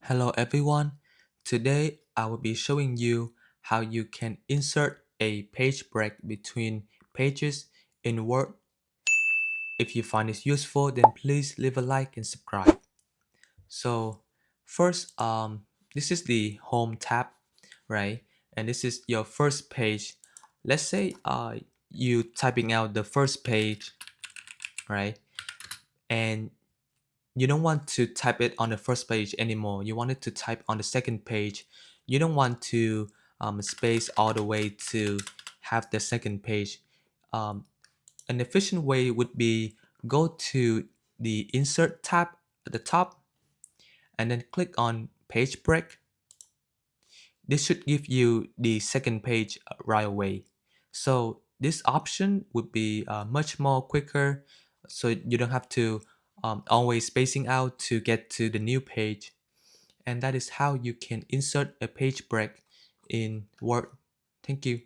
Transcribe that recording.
Hello everyone. Today I will be showing you how you can insert a page break between pages in Word. If you find this useful, then please leave a like and subscribe. So first, this is the home tab, right? And this is your first page. Let's say you typing out the first page, right? And you don't want to type it on the first page anymore. You want it to type on the second page. You don't want to space all the way to have the second page. Um, an efficient way would be go to the insert tab at the top and then click on page break. This should give you the second page right away. So this option would be much more quicker, so you don't have to always spacing out to get to the new page. And that is how you can insert a page break in Word. Thank you.